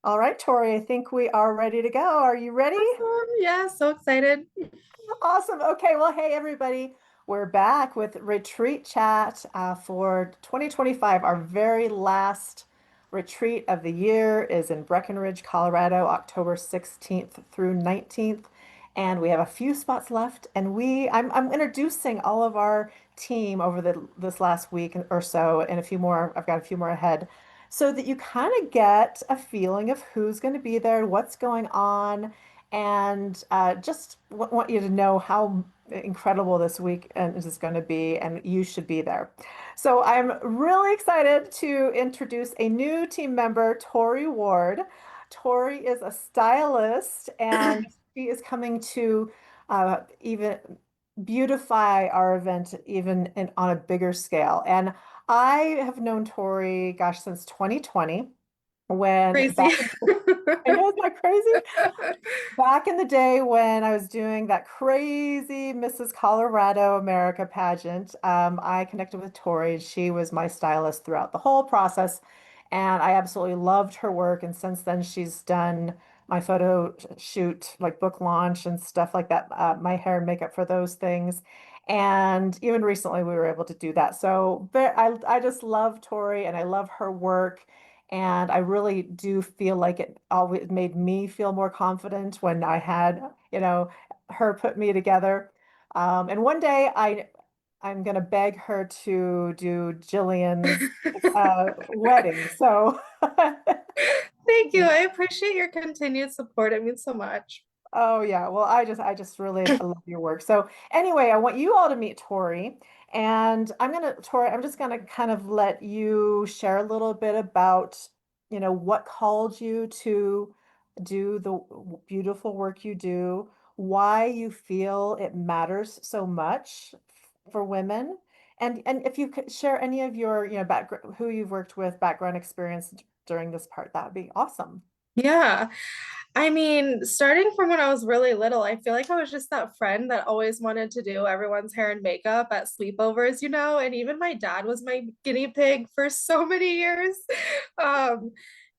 All right, Tori, I think we are ready to go. Are you ready? Awesome. Yeah, so excited. Awesome. Okay, well, hey, everybody. We're back with Retreat Chat for 2025. Our very last retreat of the year is in Breckenridge, Colorado, October 16th through 19th. And we have a few spots left. And I'm introducing all of our team over this last week or so, and a few more. I've got a few more ahead, so that you kind of get a feeling of who's going to be there, what's going on, and just want you to know how incredible this week is going to be, and you should be there. So I'm really excited to introduce a new team member, Tori Ward. Tori is a stylist, and she is coming to even beautify our event on a bigger scale. And I have known Tori, gosh, since 2020, when Crazy. back in, I know, it's not crazy. Back in the day when I was doing that crazy Mrs. Colorado America pageant, I connected with Tori. She was my stylist throughout the whole process, and I absolutely loved her work. And since then, she's done my photo shoot, like book launch and stuff like that, my hair and makeup for those things. And even recently, we were able to do that. So, but I just love Tori, and I love her work. And I really do feel like it always made me feel more confident when I had, her put me together. And one day I'm gonna beg her to do Jillian's wedding. So Thank you. I appreciate your continued support. It means so much. oh yeah, well I just really love your work. So anyway, I want you all to meet Tori, and Tori, I'm just gonna kind of let you share a little bit about, what called you to do the beautiful work you do, why you feel it matters so much for women, and if you could share any of your, background, who you've worked with, background experience during this part, that would be awesome. Yeah. I mean, starting from when I was really little, I feel like I was just that friend that always wanted to do everyone's hair and makeup at sleepovers, and even my dad was my guinea pig for so many years. Um,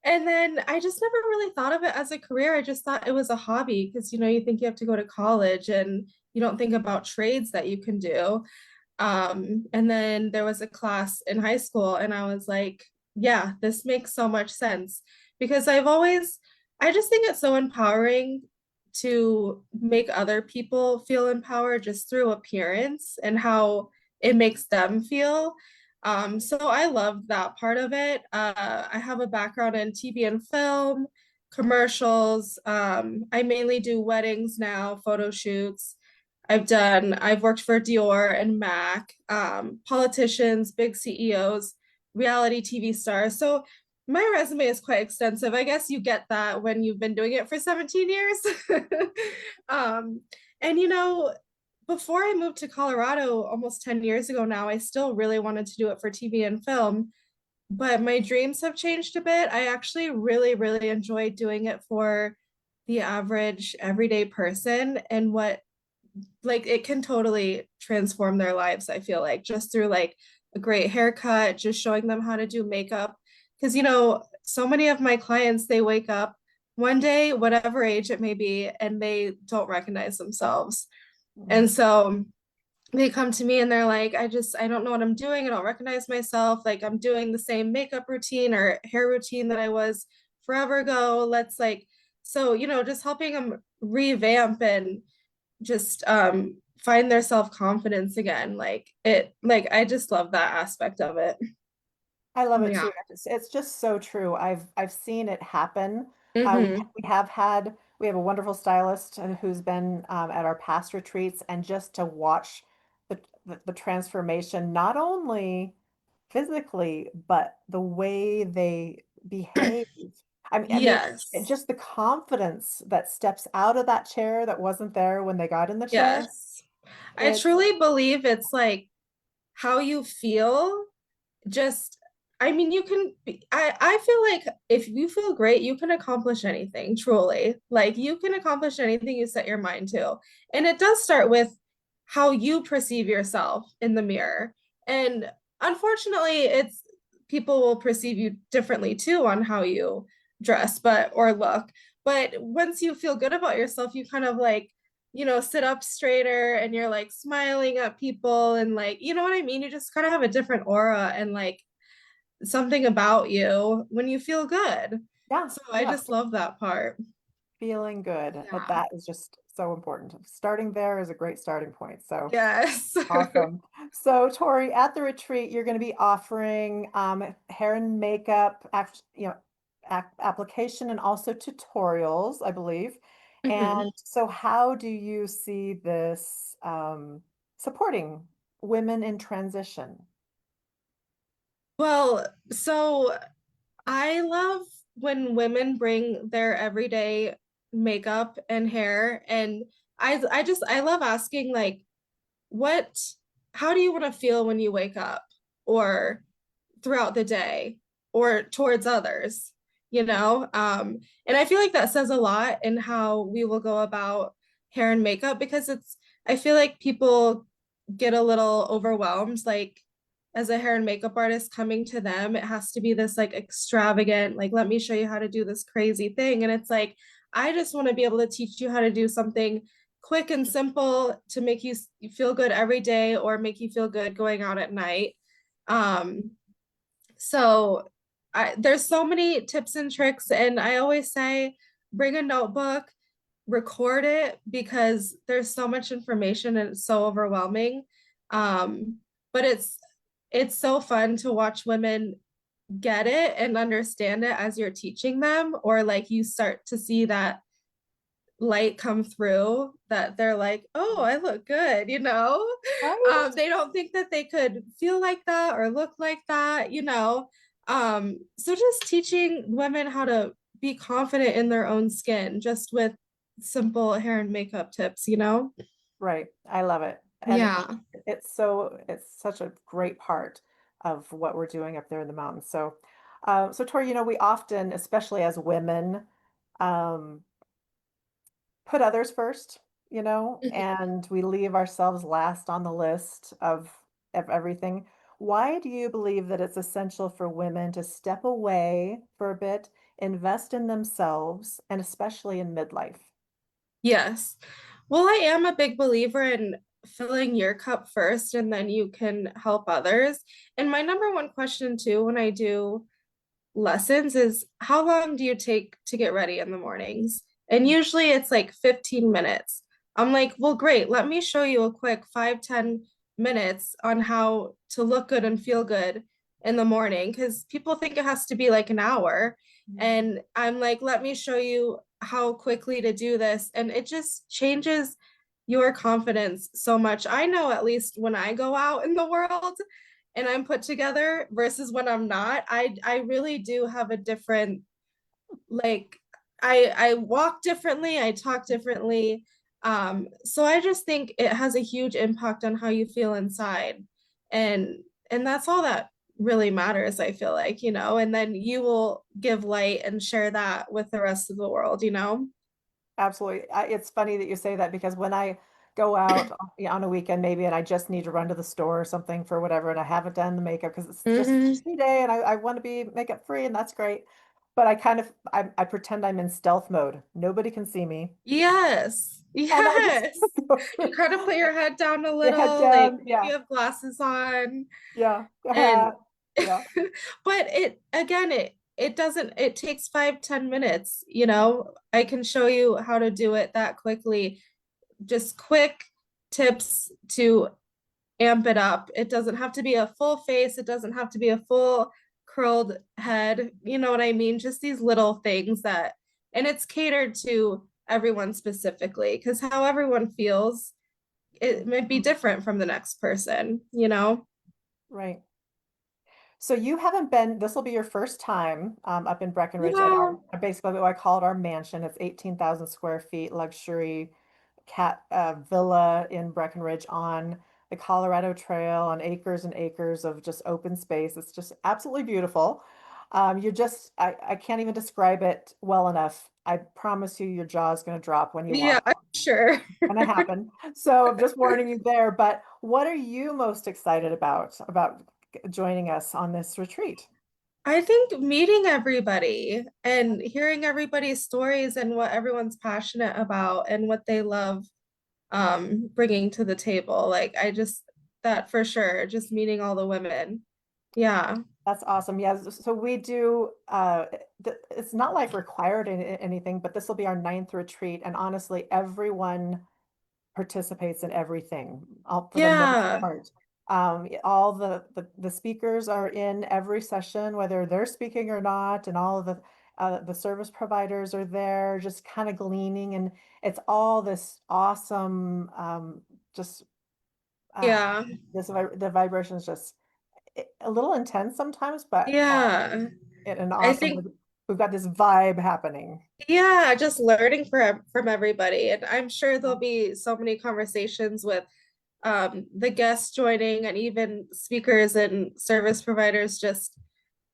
and then I just never really thought of it as a career. I just thought it was a hobby because, you think you have to go to college and you don't think about trades that you can do. And then there was a class in high school, and I was like, yeah, this makes so much sense because I just think it's so empowering to make other people feel empowered just through appearance and how it makes them feel. So I love that part of it. I have a background in TV and film, commercials. I mainly do weddings now, photo shoots. I've worked for Dior and Mac, politicians, big CEOs, reality TV stars. So my resume is quite extensive. I guess you get that when you've been doing it for 17 years. um, and before I moved to Colorado almost 10 years ago now, I still really wanted to do it for TV and film, but my dreams have changed a bit. I actually really, really enjoy doing it for the average everyday person and what like it can totally transform their lives, I feel like, just through like a great haircut, just showing them how to do makeup. Because, so many of my clients, they wake up one day, whatever age it may be, and they don't recognize themselves. Mm. And so they come to me and they're like, I don't know what I'm doing. I don't recognize myself. Like I'm doing the same makeup routine or hair routine that I was forever ago. Just helping them revamp and just find their self-confidence again. Like I just love that aspect of it. I love it Yeah. too. It's just so true. I've seen it happen. Hmm. We have a wonderful stylist who's been at our past retreats, and just to watch the transformation, not only physically, but the way they behave. I mean, Yes. just the confidence that steps out of that chair that wasn't there when they got in the chair. Yes. I It's truly believe it's like how you feel. Just I mean, I feel like if you feel great, you can accomplish anything, truly. Like you can accomplish anything you set your mind to. And it does start with how you perceive yourself in the mirror. And unfortunately, it's people will perceive you differently too on how you dress, but or look. But once you feel good about yourself, you kind of like, sit up straighter and you're like smiling at people and like, you know what I mean? You just kind of have a different aura and like something about you when you feel good. Yeah, So I yeah. just love that part. Feeling good. Yeah. That is just so important. Starting there is a great starting point. So Yes. awesome. So Tori, at the retreat, you're going to be offering hair and makeup, application and also tutorials, I believe. Mhm. And so how do you see this supporting women in transition? Well, so I love when women bring their everyday makeup and hair, and I love asking like what how do you want to feel when you wake up or throughout the day or towards others, and I feel like that says a lot in how we will go about hair and makeup because I feel like people get a little overwhelmed like as a hair and makeup artist coming to them it has to be this like extravagant like let me show you how to do this crazy thing and it's like I just want to be able to teach you how to do something quick and simple to make you feel good every day or make you feel good going out at night. um so there's so many tips and tricks, and I always say bring a notebook, record it because there's so much information and it's so overwhelming. But it's so fun to watch women get it and understand it as you're teaching them, or like you start to see that light come through that they're like, oh, I look good. Right? They don't think that they could feel like that or look like that. So just teaching women how to be confident in their own skin just with simple hair and makeup tips. Right. I love it. And Yeah. it's such a great part of what we're doing up there in the mountains. So so Tori, we often, especially as women, um, put others first, and we leave ourselves last on the list of everything. Why do you believe that it's essential for women to step away for a bit, invest in themselves, and especially in midlife? Yes. Well, I am a big believer in filling your cup first and then you can help others. And my number one question too when I do lessons is how long do you take to get ready in the mornings? And usually it's like 15 minutes. I'm like, well, great. Let me show you a quick 5-10 minutes on how to look good and feel good in the morning because people think it has to be like an hour. And I'm like, let me show you how quickly to do this. And it just changes your confidence so much. I know at least when I go out in the world, and I'm put together versus when I'm not, I really do have a different like I walk differently, I talk differently. So I just think it has a huge impact on how you feel inside. And and that's all that really matters, I feel like, and then you will give light and share that with the rest of the world. Absolutely. It's funny that you say that because when I go out on a weekend maybe and I just need to run to the store or something for whatever and I haven't done the makeup because it's just Hmm. me day and I want to be makeup free and that's great. But I pretend I'm in stealth mode. Nobody can see me. Yes. And I just Yes. go through You kind of put your head down a your head little, like down. maybe Yeah. you have glasses on. Yeah. And Yeah. but it doesn't it takes 5-10 minutes. I can show you how to do it that quickly, just quick tips to amp it up. It doesn't have to be a full face, it doesn't have to be a full curled head, you know what I mean? Just these little things that and it's catered to everyone specifically because how everyone feels it might be different from the next person. Right. So you haven't been, this will be your first time up in Breckenridge at Yeah. basically what I call it our mansion. It's 18,000 square feet luxury cat villa in Breckenridge on the Colorado Trail on acres and acres of just open space. It's just absolutely beautiful. I can't even describe it well enough. I promise you your jaw is going to drop when you Yeah, walk I'm sure. going to happen. So I'm just warning you there. But what are you most excited about joining us on this retreat? I think meeting everybody and hearing everybody's stories and what everyone's passionate about and what they love bringing to the table. Like I just that for sure, just meeting all the women. Yeah. That's awesome. Yeah, so we do it's not like required in anything, but this will be our ninth retreat. And honestly, everyone participates in everything, all for the most Yeah. part. All the speakers are in every session, whether they're speaking or not, and all of the service providers are there, just kind of gleaning, and it's all this awesome, just uh, Yeah. the vibration is just a little intense sometimes, but Yeah. and I awesome. think We've got this vibe happening. yeah, just learning from everybody. And I'm sure there'll be so many conversations with the guests joining and even speakers and service providers just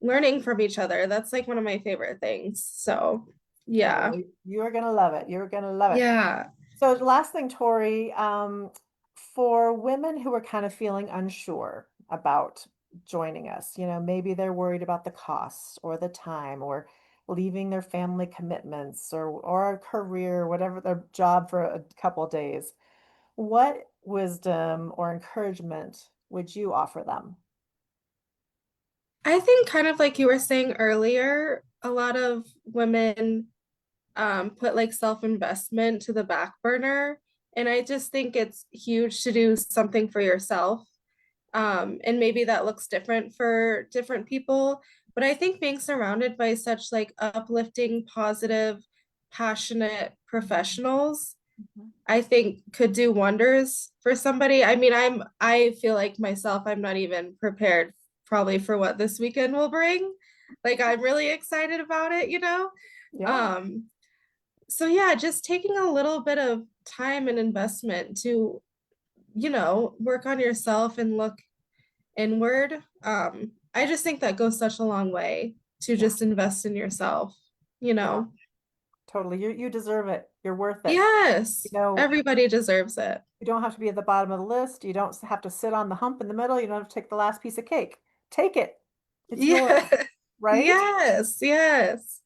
learning from each other. That's like one of my favorite things. So, Oh, yeah. well, you are gonna love it. You're gonna love it. Yeah. So the last thing, Tori, for women who are kind of feeling unsure about joining us, maybe they're worried about the costs or the time or leaving their family commitments or a career, whatever their job for a couple of days. What wisdom or encouragement would you offer them? I think kind of like you were saying earlier, a lot of women put like self-investment to the back burner. And I just think it's huge to do something for yourself. And maybe that looks different for different people. But I think being surrounded by such like uplifting, positive, passionate professionals, Mhm. I think could do wonders for somebody. I mean, I feel like myself, I'm not even prepared probably for what this weekend will bring. Like I'm really excited about it, you know? Yeah, Um, so yeah, just taking a little bit of time and investment to, work on yourself and look inward. I just think that goes such a long way to yeah, just invest in yourself, you yeah, know? totally. You deserve it. You're worth it. You Yes, know, everybody deserves it. you don't have to be at the bottom of the list. You don't have to sit on the hump in the middle. You don't have to take the last piece of cake. Take it. It's yours, Yeah. right? Yes, yes.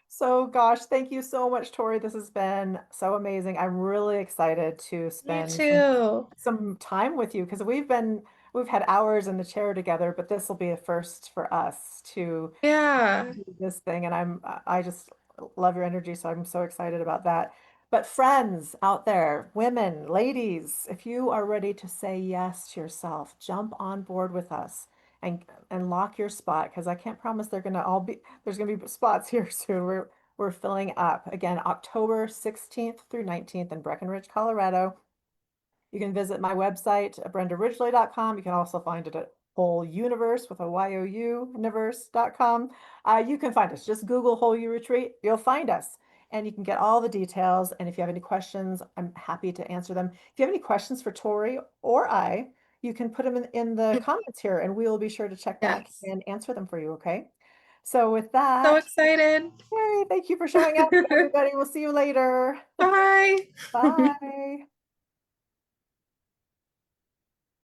So, gosh, thank you so much, Tori. This has been so amazing. I'm really excited to Me spend too. some time with you because we've had hours in the chair together, but this will be a first for us to Yeah. do this thing, and I just love your energy, so I'm so excited about that. But friends out there, women, ladies, if you are ready to say yes to yourself, jump on board with us and lock your spot because I can't promise they're gonna all be there's gonna be spots here soon. We're filling up again October 16th through 19th in Breckenridge, Colorado. You can visit my website, brendaridgely.com. You can also find it at Whole Universe with a YOU universe.com. You can find us. Just Google Whole You Retreat. You'll find us. And you can get all the details. And if you have any questions, I'm happy to answer them. If you have any questions for Tori or I, you can put them in the comments here and we will be sure to check back Yes. and answer them for you, okay? So with So that, excited. yay, thank you for showing up, everybody. We'll see you later. Bye. Bye.